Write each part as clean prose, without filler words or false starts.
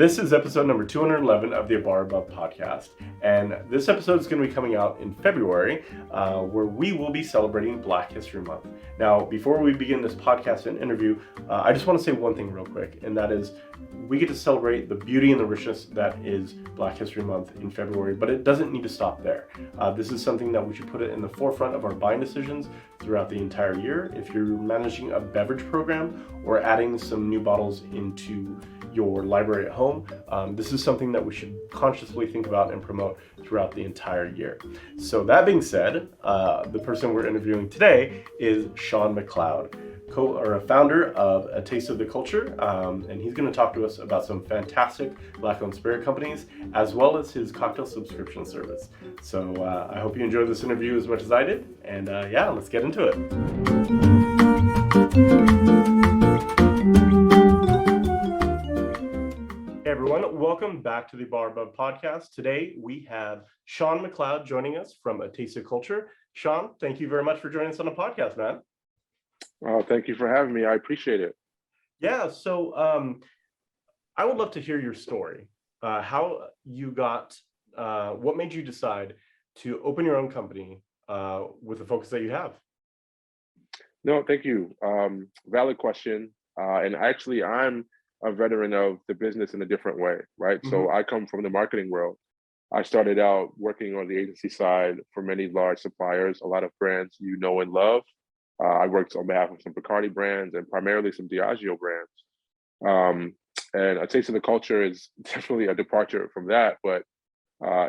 This is episode number 211 of the ABAP podcast, and this episode is going to be coming out in February, where we will be celebrating Black History Month. Now, before we begin this podcast and interview, I just want to say one thing real quick, and that is we get to celebrate the beauty and the richness that is Black History Month in February, but it doesn't need to stop there. This is something that we should put it in the forefront of our buying decisions throughout the entire year. If you're managing a beverage program or adding some new bottles into your library at home, this is something that we should consciously think about and promote throughout the entire year. So that being said, the person we're interviewing today is Sean McCloud, founder of A Taste of the Culture, and he's going to talk to us about some fantastic Black-owned spirit companies, as well as his cocktail subscription service. So I hope you enjoyed this interview as much as I did, and yeah, let's get into it. Hey everyone, welcome back to the Bar Above podcast. Today we have Sean McCloud joining us from A Taste of Culture. Sean, thank you very much for joining us on the podcast, man. Thank you for having me. I appreciate it. Yeah, so I would love to hear your story. How you got, what made you decide to open your own company with the focus that you have? No, thank you. Valid question. And actually, I'm a veteran of the business in a different way, right? Mm-hmm. So I come from the marketing world. I started out working on the agency side for many large suppliers, a lot of brands you know and love. I worked on behalf of some Bacardi brands and primarily some Diageo brands. And A Taste of the Culture is definitely a departure from that. But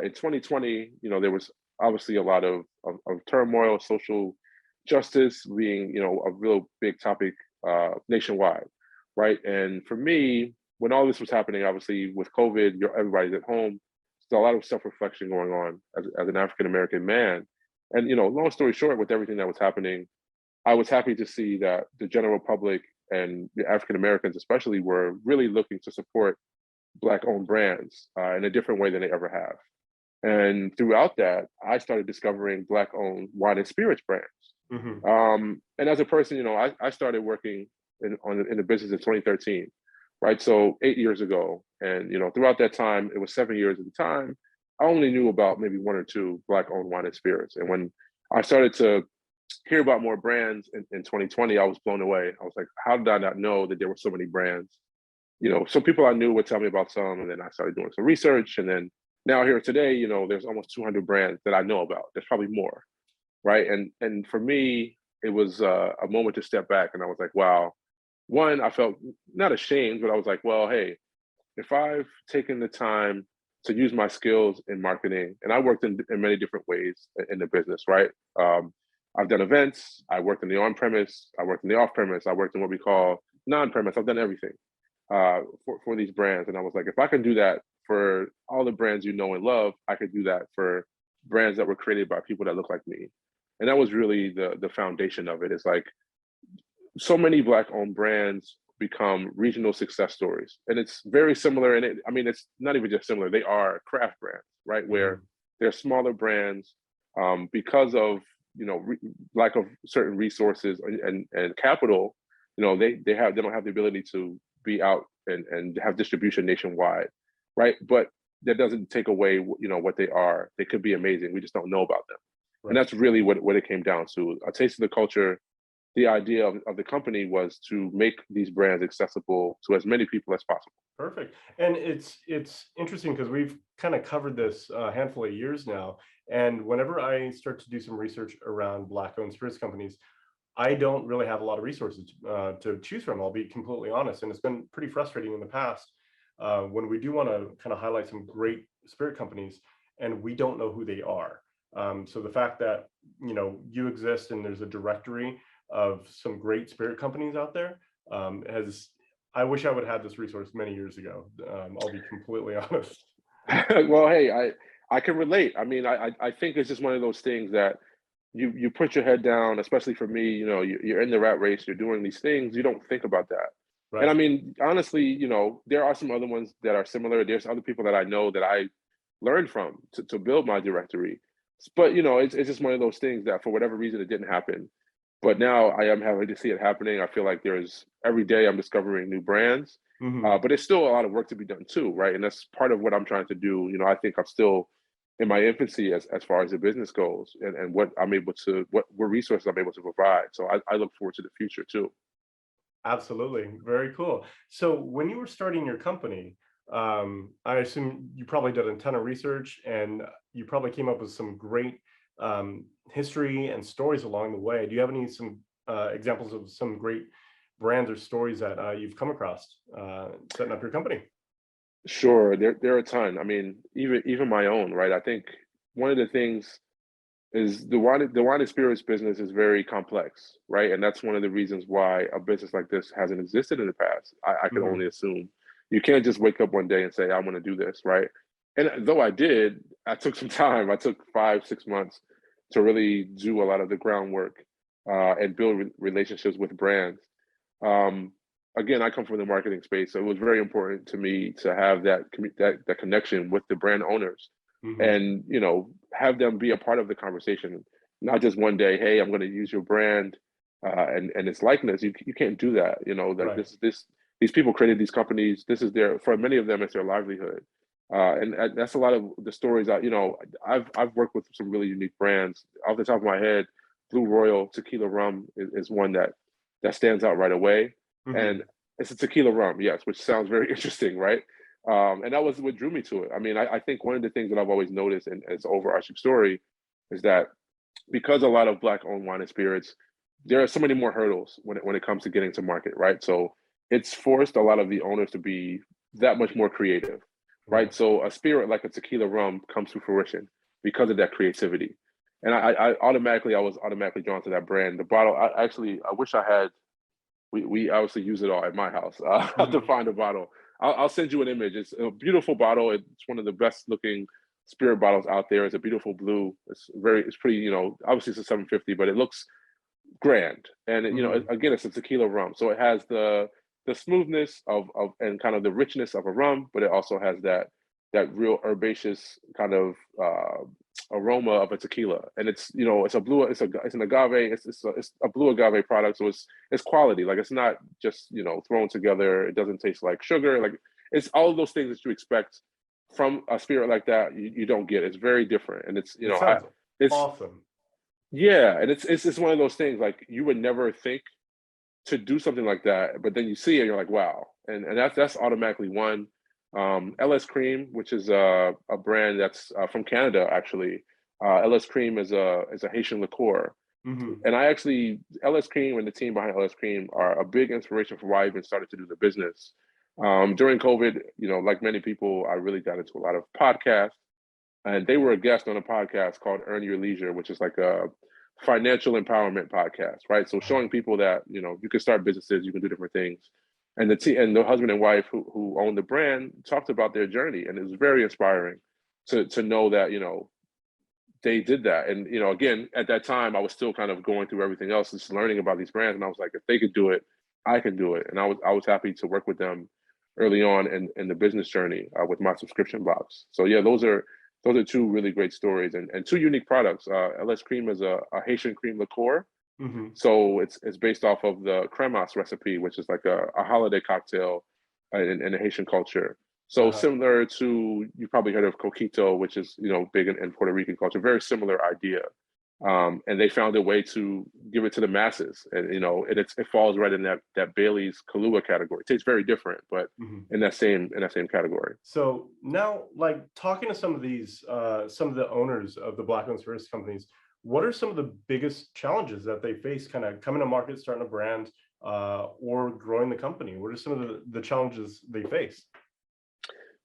in 2020, there was obviously a lot of turmoil, social justice being, a real big topic nationwide, right? And for me, when all this was happening, obviously with COVID, everybody's at home. There's a lot of self-reflection going on as an African-American man. And, long story short, with everything that was happening, I was happy to see that the general public and the African Americans especially were really looking to support Black-owned brands in a different way than they ever have. And throughout that, I started discovering Black-owned wine and spirits brands. Mm-hmm. And as a person, I started working in the business in 2013, right? So 8 years ago. And, throughout that time, it was 7 years at the time, I only knew about maybe one or two Black-owned wine and spirits. And when I started to hear about more brands in 2020, I was blown away. I was like, how did I not know that there were so many brands? Some people I knew would tell me about some, and then I started doing some research. And then now here today, there's almost 200 brands that I know about. There's probably more, right? And for me, it was a moment to step back, and I was like, wow. One, I felt not ashamed, but I was like, well, hey, if I've taken the time to use my skills in marketing, and I worked in many different ways in the business, right? I've done events, I worked in the on-premise, I worked in the off-premise, I worked in what we call non-premise. I've done everything for these brands. And I was like, if I can do that for all the brands you know and love, I could do that for brands that were created by people that look like me. And that was really the foundation of it. It's like so many Black-owned brands become regional success stories. And it's very similar. And it's not even just similar, they are craft brands, right? Where they're smaller brands because of lack of certain resources and capital, they don't have the ability to be out and have distribution nationwide, right? But that doesn't take away, what they are. They could be amazing. We just don't know about them. Right. And that's really what it came down to. A Taste of the Culture, the idea of the company was to make these brands accessible to as many people as possible. Perfect. And it's interesting because we've kind of covered this a handful of years now. And whenever I start to do some research around Black-owned spirits companies, I don't really have a lot of resources to choose from, I'll be completely honest. And it's been pretty frustrating in the past when we do want to kind of highlight some great spirit companies and we don't know who they are. So the fact that, you exist and there's a directory of some great spirit companies out there I wish I would have had this resource many years ago. I'll be completely honest. Well, hey, I can relate. I think it's just one of those things that you put your head down, especially for me, you're in the rat race, you're doing these things, you don't think about that. Right. And honestly, there are some other ones that are similar. There's other people that I know that I learned from to build my directory. But, it's just one of those things that for whatever reason, it didn't happen. But now I am happy to see it happening. I feel like every day I'm discovering new brands. Hmm. But it's still a lot of work to be done too, right? And that's part of what I'm trying to do. I think I'm still in my infancy as far as the business goes, and what I'm able to, what resources I'm able to provide. So I look forward to the future too. Absolutely. Very cool. So when you were starting your company, I assume you probably did a ton of research and you probably came up with some great history and stories along the way. Do you have some examples of some great brands or stories that you've come across setting up your company? Sure, there are a ton. I mean, even my own, right? I think one of the things is the wine and spirits business is very complex, right? And that's one of the reasons why a business like this hasn't existed in the past. I can Hmm. only assume. You can't just wake up one day and say, "I want to do this," right? And though I did, I took some time. I took 5, 6 months to really do a lot of the groundwork and build relationships with brands. Um, Again, I come from the marketing space, so it was very important to me to have that connection with the brand owners, Hmm. and have them be a part of the conversation, not just one day, hey, I'm going to use your brand and its likeness. You can't do that. Like Right. these people created these companies. This is their, for many of them, it's their livelihood. And that's a lot of the stories that I've worked with some really unique brands. Off the top of my head, Blue Royal Tequila Rum is one that stands out right away. And Hmm. it's a tequila rum, yes, which sounds very interesting, right? And that was what drew me to it. I mean, I think one of the things that I've always noticed, and it's overarching story, is that because a lot of Black owned wine and spirits, there are so many more hurdles when it comes to getting to market, right? So it's forced a lot of the owners to be that much more creative, right? Right. So a spirit like a tequila rum comes to fruition because of that creativity. And I was automatically drawn to that brand. The bottle, I wish I had. We obviously use it all at my house. I have to Hmm. find a bottle. I'll send you an image. It's a beautiful bottle. It's one of the best looking spirit bottles out there. It's a beautiful blue. It's pretty. Obviously it's a 750, but it looks grand. And Hmm. again, it's a tequila rum, so it has the smoothness of and kind of the richness of a rum, but it also has that real herbaceous kind of aroma of a tequila. And it's an agave. It's a blue agave product, so it's quality. Like, it's not just thrown together. It doesn't taste like sugar. Like, it's all of those things that you expect from a spirit like that. You don't get. It's very different, and It sounds it's awesome. yeah, and it's one of those things, like, you would never think to do something like that, but then you see it, and you're like, wow, and that's automatically one. LS Cream, which is a brand that's from Canada, actually. LS Cream is a Haitian liqueur, Hmm. and I actually LS Cream and the team behind LS Cream are a big inspiration for why I even started to do the business. During COVID, like many people, I really got into a lot of podcasts, and they were a guest on a podcast called Earn Your Leisure, which is like a financial empowerment podcast, right? So showing people that you can start businesses, you can do different things, and the husband and wife who own the brand talked about their journey, and it was very inspiring to know that they did that. And again, at that time, I was still kind of going through everything else, just learning about these brands, and I was like, if they could do it, I can do it. And I was happy to work with them early on in the business journey with my subscription box. So yeah, those are two really great stories, and two unique products. LS Cream is a Haitian cream liqueur, Hmm. so it's based off of the cremas recipe, which is like a holiday cocktail in the Haitian culture. So Uh-huh. similar to, you probably heard of coquito, which is big in Puerto Rican culture. Very similar idea, and they found a way to give it to the masses, and it falls right in that Bailey's Kahlua category. It tastes very different, but Hmm. in that same category. So now, like talking to some of the owners of the Black-owned service companies, what are some of the biggest challenges that they face, kind of coming to market, starting a brand, or growing the company? What are some of the challenges they face?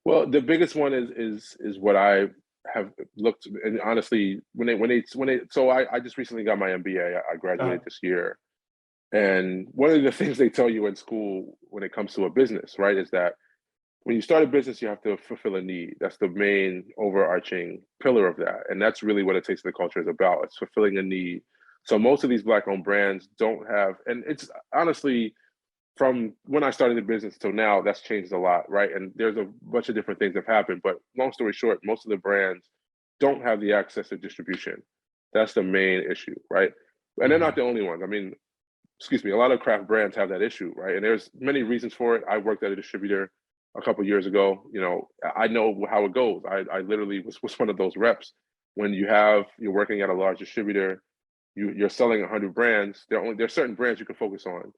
Well, the biggest one is what I have looked, and honestly, so I just recently got my MBA. I Uh, graduated this year, and one of the things they tell you in school when it comes to a business, right, is that when you start a business, you have to fulfill a need. That's the main overarching pillar of that, and that's really what a Taste of the Culture is about. It's fulfilling a need. So most of these Black-owned brands don't have, and it's honestly, from when I started the business till now, that's changed a lot, right? And there's a bunch of different things that have happened. But long story short, most of the brands don't have the access to distribution. That's the main issue, right? And they're not mhm. the only ones. I mean, excuse me, a lot of craft brands have that issue, right? And there's many reasons for it. I worked at a distributor a couple of years ago. You know, I know how it goes. I literally was one of those reps. When you're working at a large distributor, you're selling 100 brands. There's certain brands you can focus on.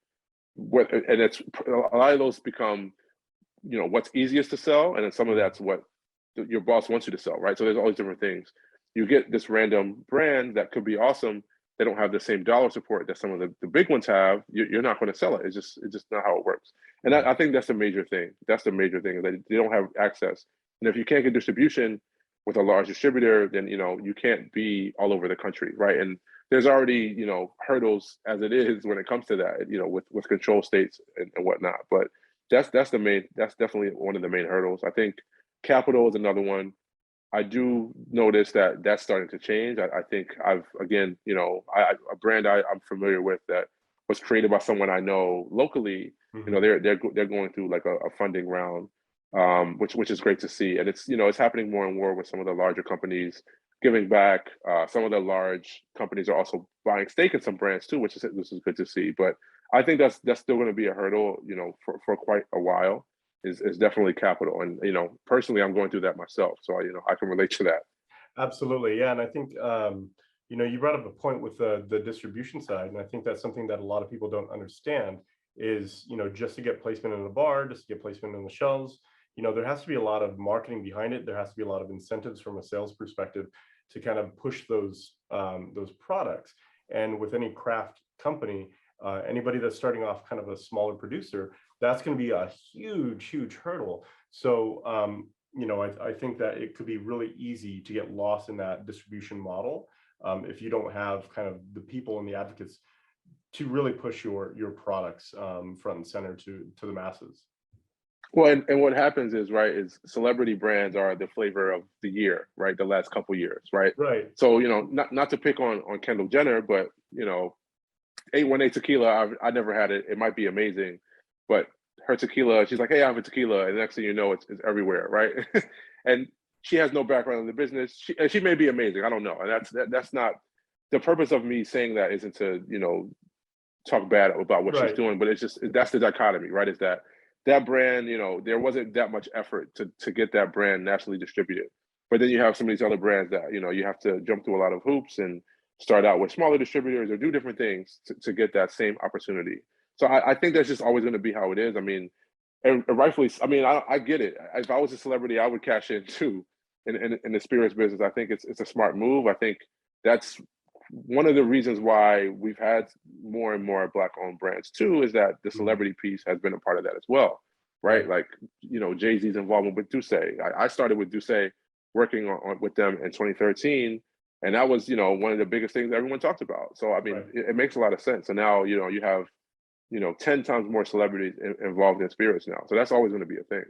And it's a lot of those become, you know, what's easiest to sell, and then some of that's what your boss wants you to sell, right? So there's all these different things. You get this random brand that could be awesome. They don't have the same dollar support that some of the big ones have. You're not going to sell it. It's just not how it works. And I think that's the major thing. That's the major thing, is that they don't have access. And if you can't get distribution with a large distributor, then, you know, you can't be all over the country, right? And there's already, you know, hurdles as it is when it comes to that, you know, with control states and whatnot. But that's definitely one of the main hurdles. I think capital is another one. I do notice that that's starting to change. I think again, you know, a brand I'm familiar with that was created by someone I know locally. You know, they're going through like a funding round, which is great to see. And it's, you know, it's happening more and more with some of the larger companies giving back. Some of the large companies are also buying stake in some brands too, which is good to see. But I think that's still going to be a hurdle, you know, for quite a while. Is definitely capital. And, you know, personally, I'm going through that myself. So, you know, I can relate to that. Absolutely. Yeah. And I think, you know, you brought up a point with the distribution side. And I think that's something that a lot of people don't understand is, you know, just to get placement in a bar, just to get placement on the shelves, you know, there has to be a lot of marketing behind it. There has to be a lot of incentives from a sales perspective to kind of push those products. And with any craft company, anybody that's starting off kind of a smaller producer, that's going to be a huge hurdle. So, you know, I think that it could be really easy to get lost in that distribution model if you don't have kind of the people and the advocates to really push your products front and center to the masses. Well, and what happens is, right, is celebrity brands are the flavor of the year, right? The last couple years, right? Right. So, you know, not to pick on Kendall Jenner, but, you know, 818 tequila, I never had it. It might be amazing, but her tequila, she's like, hey, I have a tequila. And the next thing you know, it's everywhere, right? And she has no background in the business. She may be amazing. I don't know. And that's not the purpose of me saying that isn't to, you know, talk bad about what she's doing, but it's just, that's the dichotomy, right? Is that brand, you know, there wasn't that much effort to get that brand nationally distributed. But then you have some of these other brands that, you know, you have to jump through a lot of hoops and start out with smaller distributors or do different things to get that same opportunity. So I think that's just always going to be how it is. I mean, and rightfully, I mean, I get it. If I was a celebrity, I would cash in too in the spirits business. I think it's a smart move. I think that's one of the reasons why we've had more and more Black-owned brands too, is that the celebrity piece has been a part of that as well, right? Like, you know, Jay-Z's involvement with Douce. I started with Douce working with them in 2013. And that was, you know, one of the biggest things everyone talked about. So, I mean, it makes a lot of sense. And now, you know, you have, you know, 10 times more celebrities involved in spirits now. So that's always going to be a thing.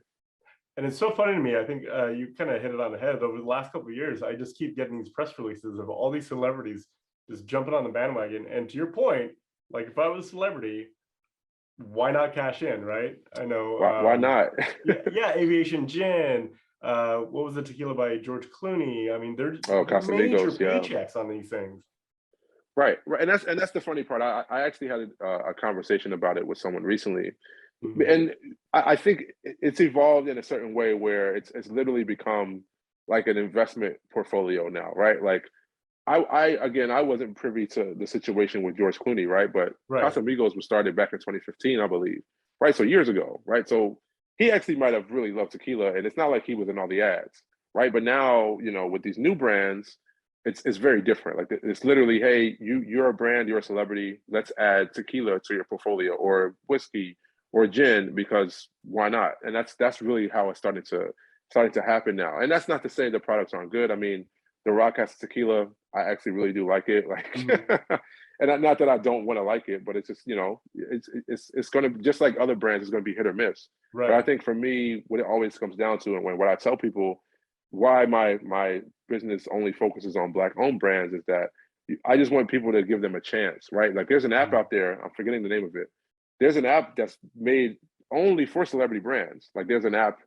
And it's so funny to me. I think you kind of hit it on the head. Over the last couple of years, I just keep getting these press releases of all these celebrities just jumping on the bandwagon. And to your point, like if I was a celebrity, why not cash in, right? I know. Why not? yeah, Aviation Gin. What was the tequila by George Clooney? I mean, there's major paychecks on these things. Right, and that's the funny part. I actually had a conversation about it with someone recently, and I think it's evolved in a certain way where it's literally become like an investment portfolio now, right? Like I wasn't privy to the situation with George Clooney, right? But Casamigos was started back in 2015, I believe, right? So years ago, right? So he actually might have really loved tequila, and it's not like he was in all the ads, right? But now, you know, with these new brands, it's very different. Like it's literally, hey, you're a brand, you're a celebrity. Let's add tequila to your portfolio, or whiskey, or gin, because why not? And that's really how it's starting to happen now. And that's not to say the products aren't good. I mean, the Rock has tequila. I actually really do like it. Like, and not that I don't want to like it, but it's just, you know, it's going to, just like other brands, it's going to be hit or miss. But I think for me, what it always comes down to, and what I tell people, why my business only focuses on Black-owned brands, is that I just want people to give them a chance, right? Like there's an app out there, I'm forgetting the name of it. There's an app that's made only for celebrity brands. Like there's an app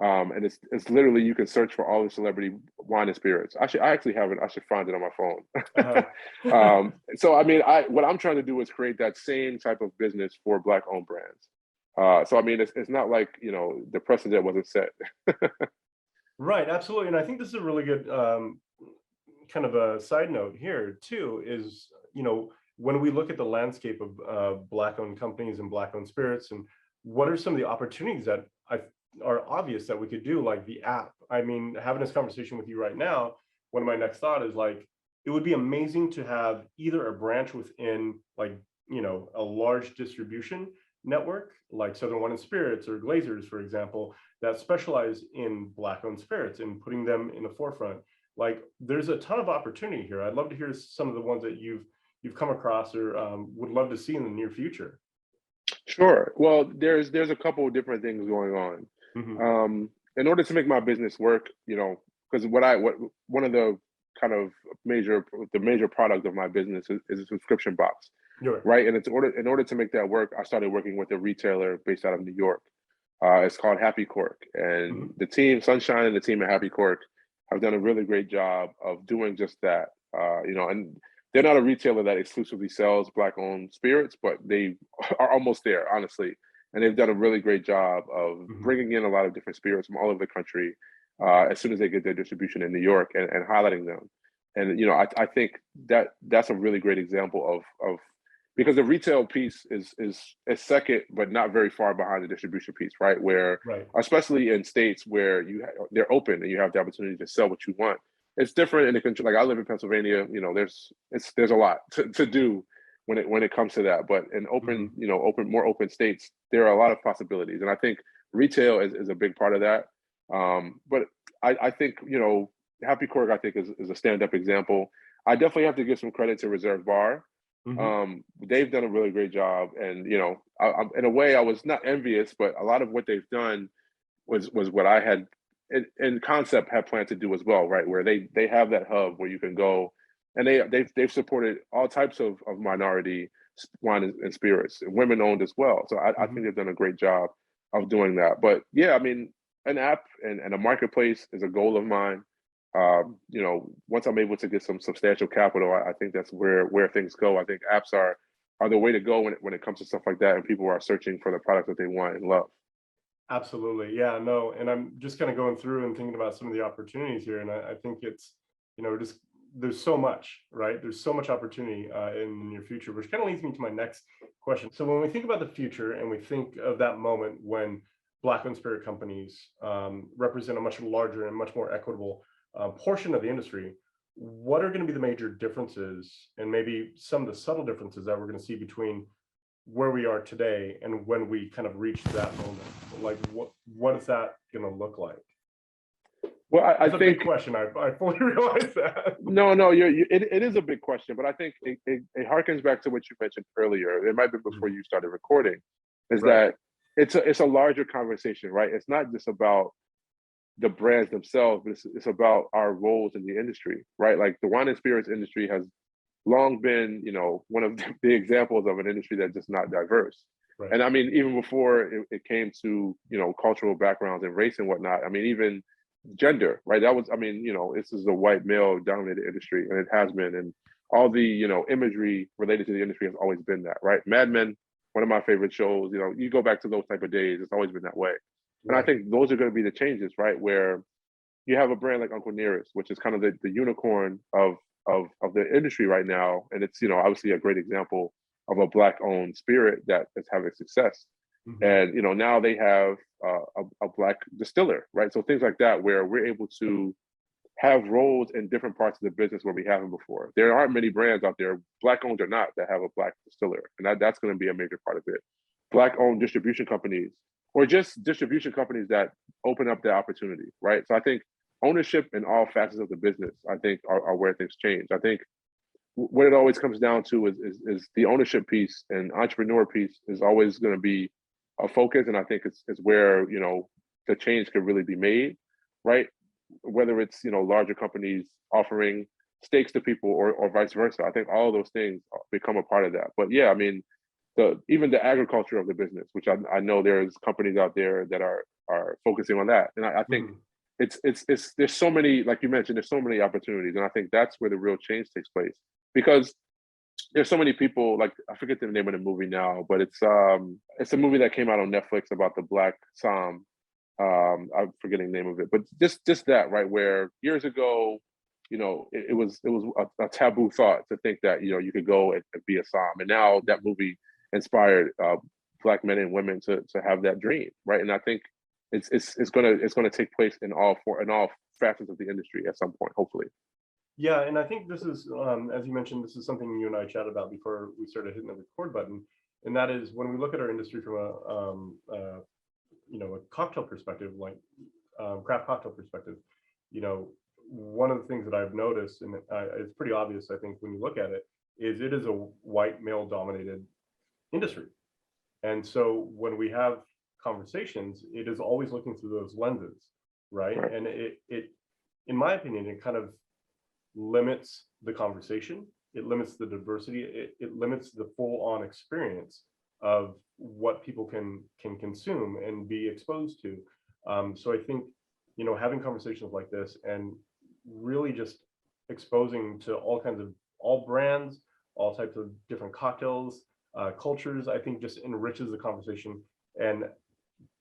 And it's literally, you can search for all the celebrity wine and spirits. I actually have it. I should find it on my phone. Uh-huh. So I mean, what I'm trying to do is create that same type of business for Black owned brands. So I mean, it's not like, you know, the precedent wasn't set. Right, absolutely. And I think this is a really good kind of a side note here too, is, when we look at the landscape of Black-owned companies and Black-owned spirits, and what are some of the opportunities that are obvious that we could do, like the app. I mean, having this conversation with you right now, one of my next thought is like, it would be amazing to have either a branch within, like, a large distribution network, like Southern Wine and Spirits or Glazers, for example, that specialize in Black-owned spirits and putting them in the forefront. Like, there's a ton of opportunity here. I'd love to hear some of the ones that you've come across, or would love to see in the near future. Sure. Well, there's a couple of different things going on. Hmm. In order to make my business work, you know, because what one of the kind of major product of my business is a subscription box, You're right? And in order to make that work, I started working with a retailer based out of New York. It's called Happy Cork, right. and the team Sunshine and the team at Happy Cork have done a really great job of doing just that. You know, and they're not a retailer that exclusively sells Black-owned spirits, but they are almost there, honestly. And they've done a really great job of Hmm. bringing in a lot of different spirits from all over the country as soon as they get their distribution in New York, and highlighting them. And you know, I think that's a really great example of because the retail piece is second, but not very far behind the distribution piece, right? Where Right. especially in states where they're open and you have the opportunity to sell what you want. It's different in the country. Like I live in Pennsylvania, you know, there's a lot to do when it comes to that. But in Hmm. more open states, there are a lot of possibilities, and I think retail is a big part of that. But I think, you know, Happy Cork, I think, is a stand-up example. I definitely have to give some credit to Reserve Bar. Hmm. They've done a really great job, and you know, in a way, I was not envious, but a lot of what they've done was what I had in concept had planned to do as well, right? Where they have that hub where you can go, and they've supported all types of minority wine and spirits, women owned as well. So I Hmm. think they've done a great job of doing that. But yeah, I mean, an app and a marketplace is a goal of mine. You know, once I'm able to get some substantial capital, I think that's where things go. I think apps are the way to go when it comes to stuff like that, and people are searching for the products that they want and love. Absolutely. Yeah, no. And I'm just kind of going through and thinking about some of the opportunities here. And I think it's, just there's so much, right? There's so much opportunity in the near future, which kind of leads me to my next question. So when we think about the future and we think of that moment when Black-owned spirit companies represent a much larger and much more equitable portion of the industry, what are going to be the major differences, and maybe some of the subtle differences that we're going to see between where we are today and when we kind of reach that moment? Like, what is that going to look like? Well, I It's a big think question. I fully realize that. no, it is a big question, but I think it harkens back to what you mentioned earlier. It might have been before Mhm. you started recording, is Right. that it's a larger conversation, right? It's not just about the brands themselves, but it's about our roles in the industry, right? Like the wine and spirits industry has long been, you know, one of the examples of an industry that's just not diverse. Right. And I mean, even before it came to, you know, cultural backgrounds and race and whatnot, I mean, even gender, right? That was, I mean, you know, this is a white male dominated industry, and it has been. And all the, you know, imagery related to the industry has always been that, right? Mad Men, one of my favorite shows, you know, you go back to those type of days, it's always been that way. And I Right. think those are going to be the changes, right? Where you have a brand like Uncle Nearest, which is kind of the unicorn of the industry right now, and it's, you know, obviously a great example of a black owned spirit that is having success. Hmm. And you know, now they have a black distiller, right? So things like that, where we're able to have roles in different parts of the business where we haven't before. There aren't many brands out there, black owned or not, that have a black distiller, and that's going to be a major part of it. Black owned distribution companies, or just distribution companies that open up the opportunity, right? So I think ownership in all facets of the business, I think, are where things change. I think what it always comes down to is the ownership piece, and entrepreneur piece is always going to be a focus, and I think it's where, you know, the change can really be made, right? Whether it's, you know, larger companies offering stakes to people, or vice versa. I think all of those things become a part of that. But yeah, I mean, even the agriculture of the business, which I know there's companies out there that are focusing on that. And I think it's there's so many, like you mentioned, there's so many opportunities. And I think that's where the real change takes place, because there's so many people, like, I forget the name of the movie now, but it's a movie that came out on Netflix about the Black Psalm. I'm forgetting the name of it, but just that, right, where years ago, it was a taboo thought to think that you could go and be a Psalm, and now that movie inspired Black men and women to have that dream, right? And I think it's gonna take place in all facets of the industry at some point, hopefully. Yeah, and I think this is, as you mentioned, this is something you and I chatted about before we started hitting the record button, and that is when we look at our industry from a cocktail perspective, like craft cocktail perspective. One of the things that I've noticed, and it's pretty obvious, I think, when you look at it, is it is a white male-dominated industry, and so when we have conversations, it is always looking through those lenses, right? And it, in my opinion, it kind of limits the conversation, it limits the diversity, it limits the full-on experience of what people can consume and be exposed to. So I think having conversations like this and really just exposing to all brands, all types of different cocktails, cultures, I think just enriches the conversation and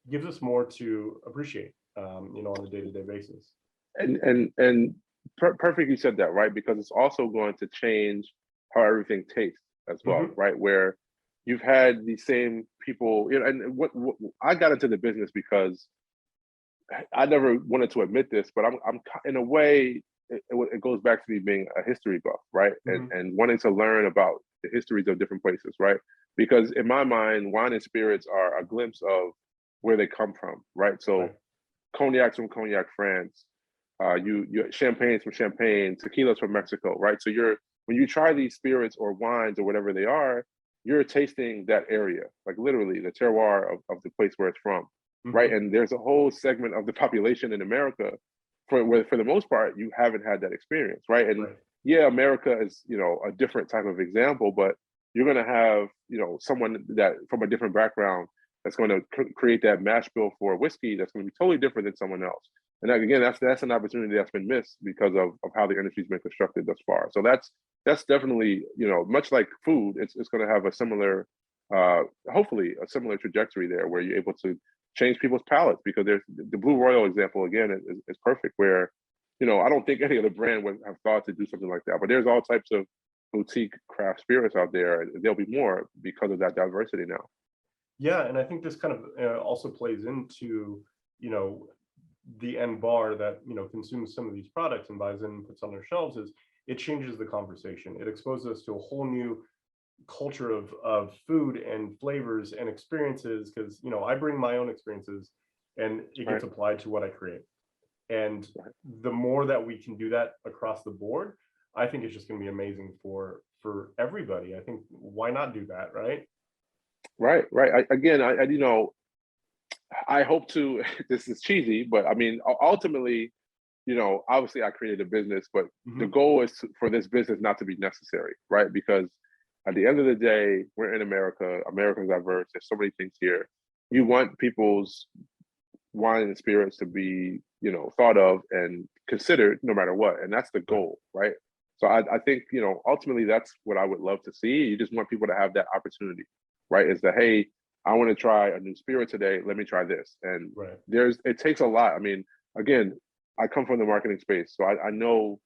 gives us more to appreciate, on a day-to-day basis. And perfectly said that, right? Because it's also going to change how everything tastes as well, right? Where you've had these same people, and what I got into the business because I never wanted to admit this, but I'm in a way, it goes back to me being a history buff, right? And wanting to learn about the histories of different places, right? Because in my mind, wine and spirits are a glimpse of where they come from, right? So cognacs from Cognac, France, you champagnes from Champagne, tequilas from Mexico, right? So when you try these spirits or wines or whatever they are, you're tasting that area, like literally the terroir of the place where it's from, right? And there's a whole segment of the population in America where for the most part, you haven't had that experience, right? And yeah, America is, a different type of example, but you're gonna have, someone that from a different background that's going to create that mash bill for whiskey that's going to be totally different than someone else. And again, that's an opportunity that's been missed because of how the industry's been constructed thus far. So that's definitely, much like food, it's going to have a similar, hopefully a similar trajectory there, where you're able to change people's palates. Because there's the Blue Royal example again is perfect, where I don't think any other brand would have thought to do something like that. But there's all types of boutique craft spirits out there. There'll be more because of that diversity now. Yeah, and I think this kind of also plays into the end bar that consumes some of these products and buys in and puts on their shelves. Is it changes the conversation. It exposes us to a whole new culture of food and flavors and experiences, because I bring my own experiences and it gets applied to what I create. And the more that we can do that across the board, I think it's just going to be amazing for everybody. I think, why not do that, right? Right. I hope to, this is cheesy, but I mean, ultimately, obviously I created a business, but the goal is for this business not to be necessary, right? Because at the end of the day, we're in America, America's diverse, there's so many things here. You want people's wine and spirits to be, thought of and considered no matter what. And that's the goal, right? So I think, ultimately that's what I would love to see. You just want people to have that opportunity, right? Is that, hey, I want to try a new spirit today. Let me try this. And it takes a lot. I mean, again, I come from the marketing space, so I know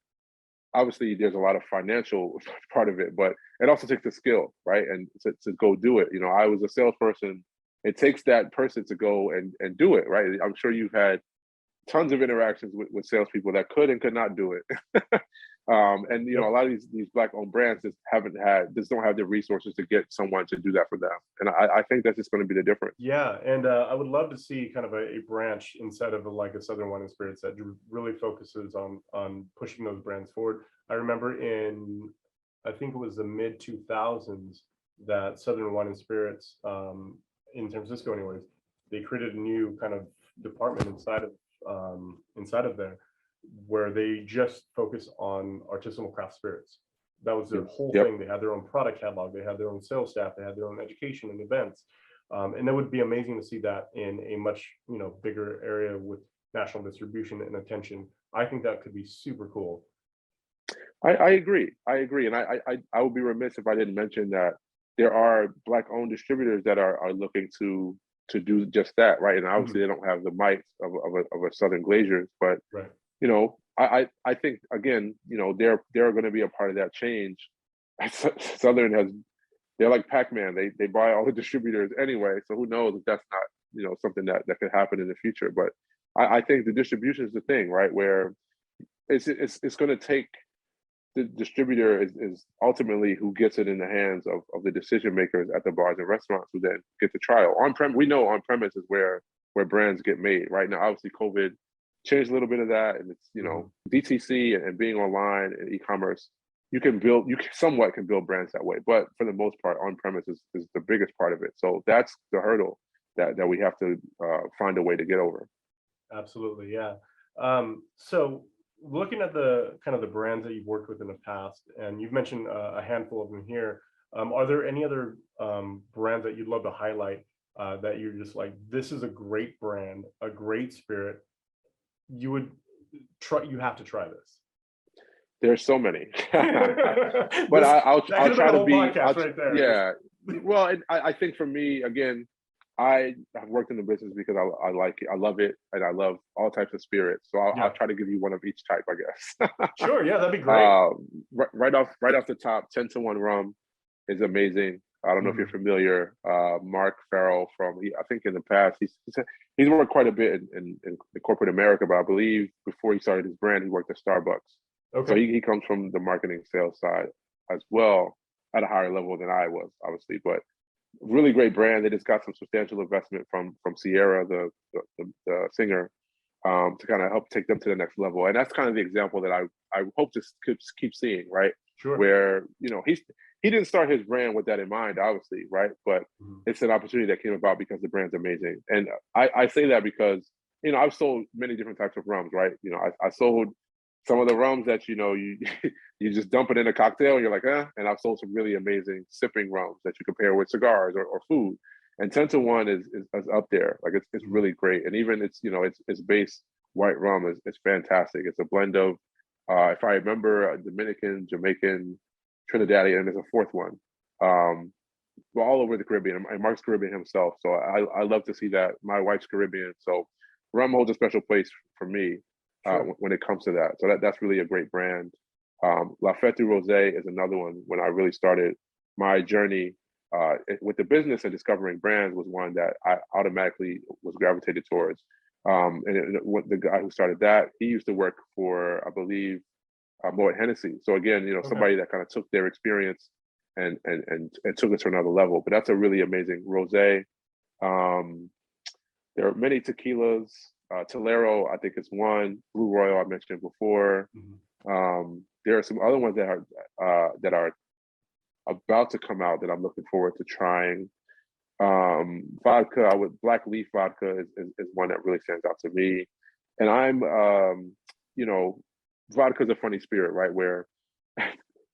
obviously there's a lot of financial part of it, but it also takes the skill, right? And to go do it. I was a salesperson. It takes that person to go and do it, right? I'm sure you've had tons of interactions with salespeople that could and could not do it. And a lot of these Black-owned brands just don't have the resources to get someone to do that for them. And I think that's just going to be the difference. Yeah, and I would love to see kind of a branch inside of a Southern Wine and Spirits that really focuses on pushing those brands forward. I remember I think it was the mid 2000s, that Southern Wine and Spirits, in San Francisco anyways, they created a new kind of department inside of there, where they just focus on artisanal craft spirits, That was their whole Yep. thing. They had their own product catalog, they had their own sales staff, they had their own education and events. And it would be amazing to see that in a much, bigger area with national distribution and attention. I think that could be super cool. I agree. I agree. And I would be remiss if I didn't mention that there are Black owned distributors that are looking to do just that, right? And obviously they don't have the might of a Southern Glazers, but Right. I think again, they're going to be a part of that change. Southern they're like Pac-Man. They buy all the distributors anyway. So who knows if that's not, something that could happen in the future. But I think the distribution is the thing, right? Where it's going to take the distributor is ultimately who gets it in the hands of the decision makers at the bars and restaurants who then get the trial. We know on premise is where brands get made. Right now, obviously COVID changed a little bit of that, and it's DTC and being online and e-commerce, you somewhat can build brands that way, but for the most part, on premise is the biggest part of it. So that's the hurdle that we have to find a way to get over. Absolutely, yeah. So looking at the kind of the brands that you've worked with in the past, and you've mentioned a handful of them here, are there any other brands that you'd love to highlight that you're just like, this is a great brand, a great spirit, you have to try this? There's so many, but I'll try to be. Right there. Yeah, well, I think for me, again, I have worked in the business because I like it, I love it, and I love all types of spirits. So I'll try to give you one of each type, I guess. Sure, yeah, that'd be great. Right off the top, 10-1 rum is amazing. I don't know if you're familiar. Mark Farrell I think in the past he's worked quite a bit in corporate America, but I believe before he started his brand, he worked at Starbucks. Okay. So he comes from the marketing sales side as well, at a higher level than I was, obviously. But really great brand. They just got some substantial investment from Sierra, the singer, to kind of help take them to the next level. And that's kind of the example that I hope to keep seeing, right? Sure. Where he didn't start his brand with that in mind, obviously, right? But it's an opportunity that came about because the brand's amazing. And I say that because I've sold many different types of rums, right? I sold some of the rums that you just dump it in a cocktail and you're like, and I've sold some really amazing sipping rums that you compare with cigars or food. And 10-1 is up there. Like it's really great. And even its base white rum is fantastic. It's a blend of if I remember, Dominican, Jamaican, Trinidadian, and there's a fourth one. All over the Caribbean. And Mark's Caribbean himself. So I love to see that. My wife's Caribbean. So rum holds a special place for me. Sure. When it comes to that. So that's really a great brand. La Fête du Rosé is another one. When I really started my journey with the business and discovering brands was one that I automatically was gravitated towards. The guy who started that, he used to work for, I believe, Moet Hennessy. So again, somebody that kind of took their experience and took it to another level. But that's a really amazing rosé. There are many tequilas. Tolero, I think it's one. Blue Royal, I mentioned before. There are some other ones that are about to come out that I'm looking forward to trying. Vodka, Black Leaf vodka is one that really stands out to me. And I'm, vodka is a funny spirit, right? Where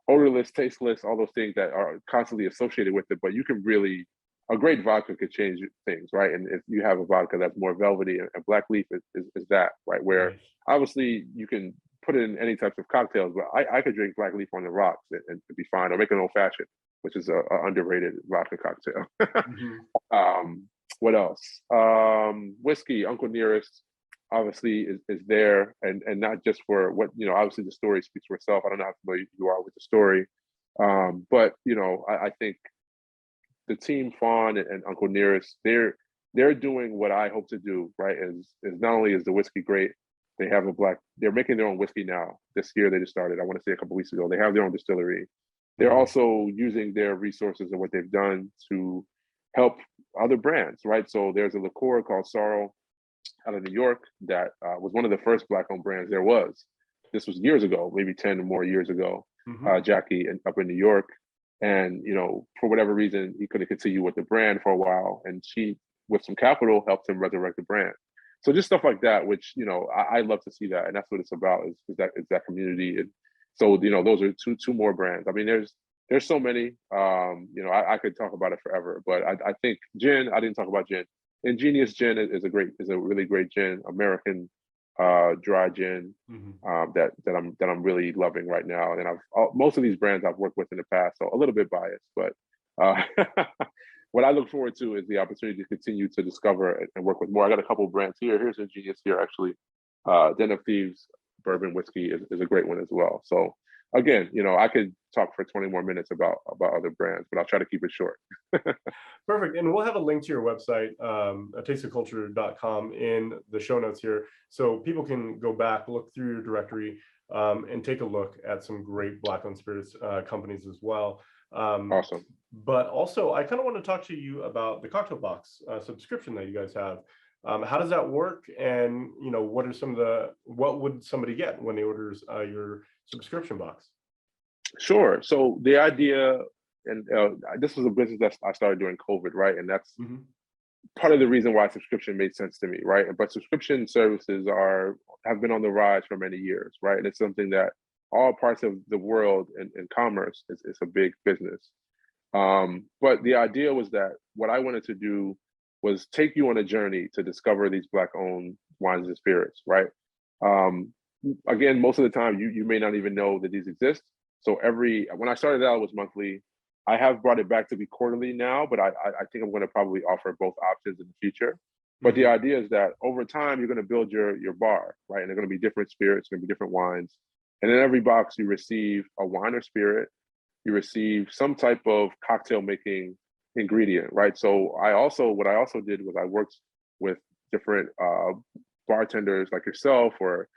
odorless, tasteless, all those things that are constantly associated with it, but you can really. A great vodka could change things, right? And if you have a vodka that's more velvety, and Black Leaf is that, right? Where obviously you can put it in any types of cocktails, but I could drink Black Leaf on the rocks and be fine, or make an old fashioned, which is a underrated vodka cocktail. What else? Whiskey, Uncle Nearest, obviously is there, and not just for what obviously the story speaks for itself. I don't know how familiar you are with the story, but I think. The team Fawn and Uncle Nearest, they're doing what I hope to do, right? Is not only is the whiskey great, they're making their own whiskey now. This year they just started, I want to say a couple of weeks ago. They have their own distillery. They're also using their resources and what they've done to help other brands, right? So there's a liqueur called Sorrow out of New York that was one of the first Black-owned brands there was. This was years ago, maybe 10 or more years ago. Jackie up in New York. And, for whatever reason, he couldn't continue with the brand for a while. And she, with some capital, helped him resurrect the brand. So just stuff like that, which, I love to see that. And that's what it's about is that community. So, those are two more brands. I mean, there's so many. I could talk about it forever, but I think gin. I didn't talk about gin. Ingenious Gin is a really great gin, American dry gin that I'm really loving right now. And most of these brands I've worked with in the past, so a little bit biased, but uh, what I look forward to is the opportunity to continue to discover and work with more. I got a couple of brands here. Here's Ingenious here, actually. Den of Thieves bourbon whiskey is a great one as well. So again, I could talk for 20 more minutes about other brands, but I'll try to keep it short. Perfect. And we'll have a link to your website, tasteofculture.com, in the show notes here. So people can go back, look through your directory, and take a look at some great Black-owned spirits companies as well. Awesome. But also, I kind of want to talk to you about the cocktail box subscription that you guys have. How does that work? And, what would somebody get when they orders your subscription box? Sure. So the idea, and this was a business that I started during COVID, right? And that's part of the reason why subscription made sense to me, right? But subscription services have been on the rise for many years, right? And it's something that all parts of the world in commerce is a big business. But the idea was that what I wanted to do was take you on a journey to discover these Black-owned wines and spirits, right? Again, most of the time, you may not even know that these exist. So when I started out, it was monthly. I have brought it back to be quarterly now, but I think I'm going to probably offer both options in the future. But the idea is that over time, you're going to build your bar, right? And they're going to be different spirits, going to be different wines. And in every box, you receive a wine or spirit. You receive some type of cocktail making ingredient, right? So what I also did was I worked with different bartenders like yourself or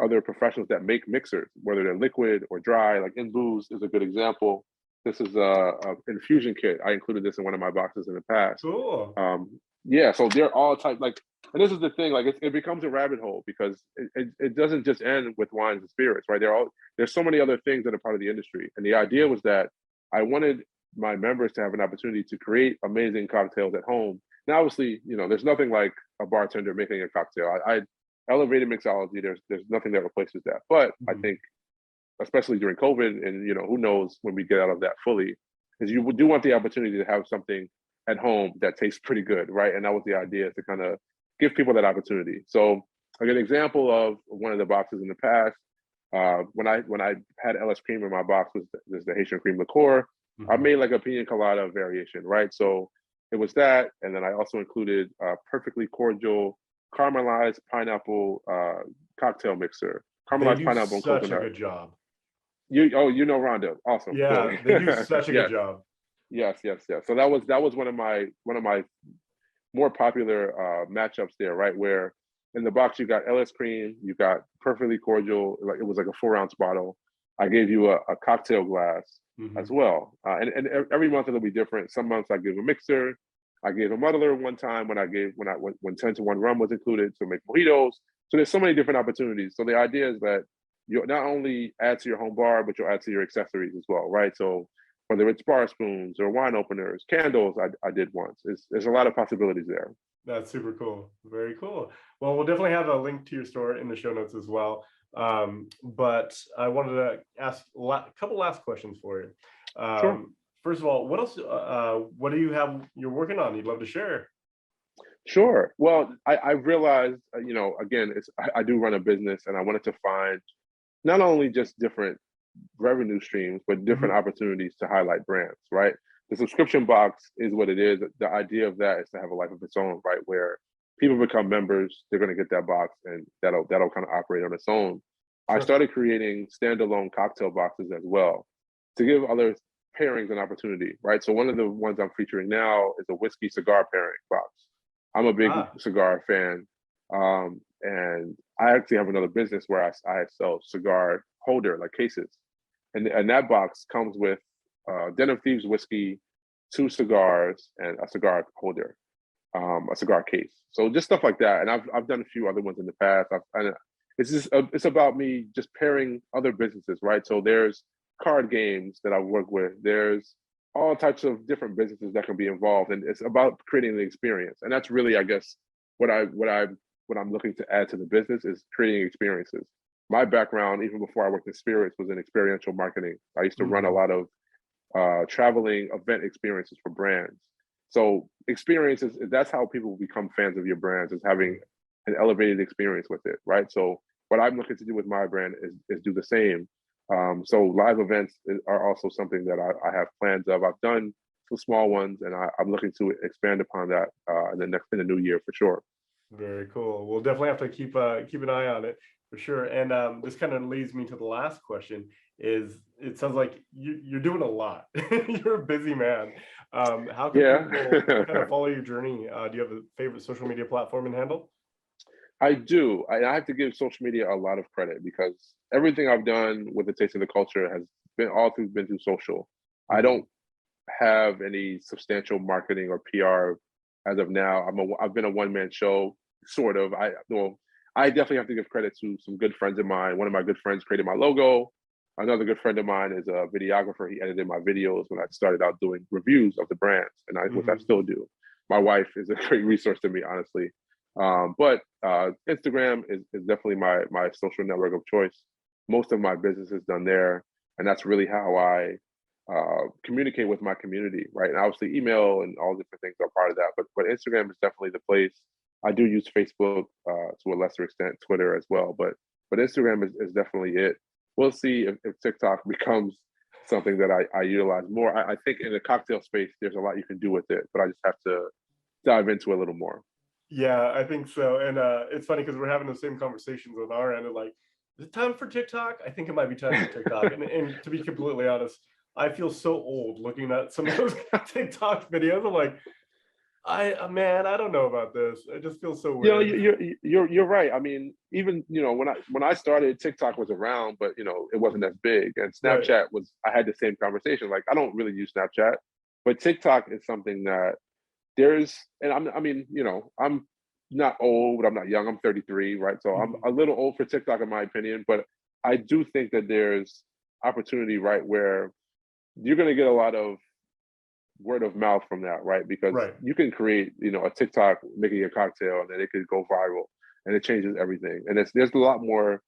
other professionals that make mixers, whether they're liquid or dry. Like In Booze is a good example. This is a infusion kit. I included this in one of my boxes in the past. Cool. Yeah, so they're all type and this is the thing, it becomes a rabbit hole because it doesn't just end with wines and spirits, right? There's so many other things that are part of the industry. And the idea was that I wanted my members to have an opportunity to create amazing cocktails at home. Now, obviously, there's nothing like a bartender making a cocktail. I elevated mixology. There's nothing that replaces that. But I think, especially during COVID, and who knows when we get out of that fully, is you do want the opportunity to have something at home that tastes pretty good, right? And that was the idea, to kind of give people that opportunity. So like an example of one of the boxes in the past, when I had LS cream in my box was the Haitian cream liqueur. I made like a pina colada variation, right? So it was that, and then I also included perfectly cordial caramelized pineapple cocktail mixer. Caramelized pineapple and coconut. Such a good job. You know Rhonda. Awesome. Yeah, cool. They do such a good job. Yes. So that was one of my more popular matchups there, right? Where in the box you got LS cream, you got perfectly cordial, like it was like a 4-ounce bottle. I gave you a cocktail glass as well, and every month it'll be different. Some months I give a mixer. I gave a muddler one time when 10-to-1 rum was included to make mojitos. So there's so many different opportunities. So the idea is that you'll not only add to your home bar, but you'll add to your accessories as well, right? So whether it's bar spoons or wine openers, candles, I did once. There's a lot of possibilities there. That's super cool. Very cool. Well, we'll definitely have a link to your store in the show notes as well. But I wanted to ask a couple last questions for you. Sure. First of all, what else? What do you have you're working on? You'd love to share? Sure. Well, I realized, again, I do run a business, and I wanted to find not only just different revenue streams, but different opportunities to highlight brands, right? The subscription box is what it is. The idea of that is to have a life of its own, right? Where people become members, they're going to get that box, and that'll kind of operate on its own. Sure. I started creating standalone cocktail boxes as well to give other pairings an opportunity, right? So one of the ones I'm featuring now is a whiskey cigar pairing box. I'm a big cigar fan, and I actually have another business where I sell cigar holder, like cases, and that box comes with Den of Thieves whiskey, 2 cigars, and a cigar holder, a cigar case. So just stuff like that. And I've done a few other ones in the past. It's about me just pairing other businesses, right? So there's card games that I work with. There's all types of different businesses that can be involved, and it's about creating the experience. And that's really, I guess, what I'm looking to add to the business is creating experiences. my background, even before I worked in spirits, was in experiential marketing. I used to run a lot of traveling event experiences for brands. So experiences, that's how people become fans of your brands, is having an elevated experience with it, right? So what I'm looking to do with my brand is do the same. So live events are also something that I have plans of. I've done some small ones, and I'm looking to expand upon that in the new year for sure. Very cool. We'll definitely have to keep an eye on it for sure. And this kind of leads me to the last question. Is it sounds like you're doing a lot. You're a busy man. How can people kind of follow your journey? Do you have a favorite social media platform and handle? I do. I have to give social media a lot of credit because everything I've done with the Taste of the Culture has been through social. I don't have any substantial marketing or PR as of now. I've been a one-man show, sort of. I definitely have to give credit to some good friends of mine. One of my good friends created my logo. Another good friend of mine is a videographer. He edited my videos when I started out doing reviews of the brands, which I still do. My wife is a great resource to me, honestly. But Instagram is definitely my social network of choice. Most of my business is done there, and that's really how I communicate with my community, right? And obviously, email and all different things are part of that. But Instagram is definitely the place. I do use Facebook to a lesser extent, Twitter as well. But Instagram is definitely it. We'll see if TikTok becomes something that I utilize more. I think in the cocktail space, there's a lot you can do with it, but I just have to dive into a little more. Yeah, I think so. And it's funny because we're having the same conversations on our end. And like, is it time for TikTok? I think it might be time for TikTok. And to be completely honest, I feel so old looking at some of those TikTok videos. I'm like, man, I don't know about this. It just feels so You know, weird. you're right. I mean, even when I started, TikTok was around, but it wasn't as big. And Right. Snapchat was. I had the same conversation. Like, I don't really use Snapchat, but TikTok is something that I'm not old. I'm not young. I'm 33, right? So I'm Mhm. a little old for TikTok, in my opinion. But I do think that there's opportunity, right, where you're going to get a lot of word of mouth from that, right? Because Right. you can create, a TikTok making a cocktail and then it could go viral and it changes everything. And there's a lot more.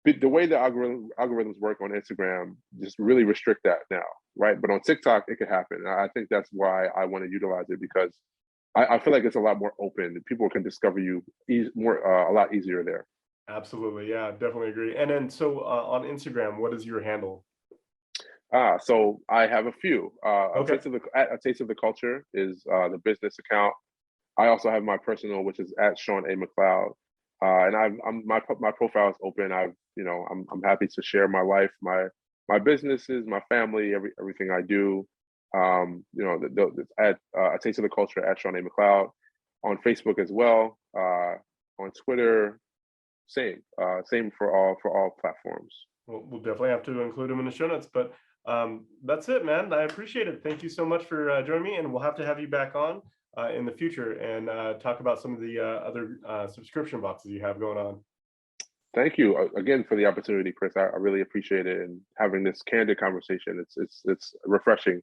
The way the algorithms work on Instagram just really restrict that now, right? But on TikTok, it could happen. And I think that's why I want to utilize it because I feel like it's a lot more open. People can discover you a lot easier there. Absolutely. Yeah, definitely agree. And then so on Instagram, what is your handle? So I have a few. Okay. A Taste of the Culture is the business account. I also have my personal, which is at Sean McCloud. And my profile is open. I'm happy to share my life, my businesses, my family, everything I do. At A Taste of the Culture at Sean McCloud, on Facebook as well, on Twitter, same for all platforms. Well, we'll definitely have to include them in the show notes. But that's it, man. I appreciate it. Thank you so much for joining me. And we'll have to have you back on in the future and talk about some of the other subscription boxes you have going on. Thank you again for the opportunity, Chris. I really appreciate it and having this candid conversation. It's refreshing.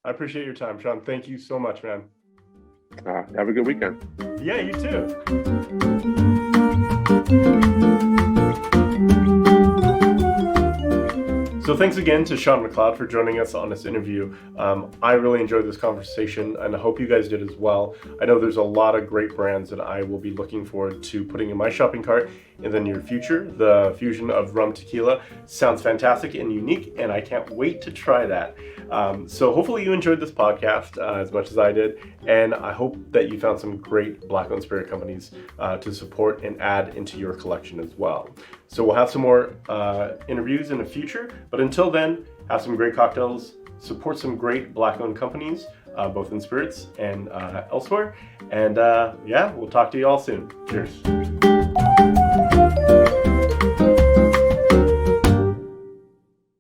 I appreciate your time, Sean. Thank you so much, man. Have a good weekend. Yeah, you too. So thanks again to Sean McCloud for joining us on this interview. I really enjoyed this conversation and I hope you guys did as well. I know there's a lot of great brands that I will be looking forward to putting in my shopping cart in the near future. The fusion of rum tequila sounds fantastic and unique, and I can't wait to try that. So hopefully you enjoyed this podcast as much as I did, and I hope that you found some great Black-owned spirit companies to support and add into your collection as well. So we'll have some more interviews in the future, but until then, have some great cocktails, support some great Black-owned companies, both in spirits and elsewhere, and yeah, we'll talk to you all soon. Cheers.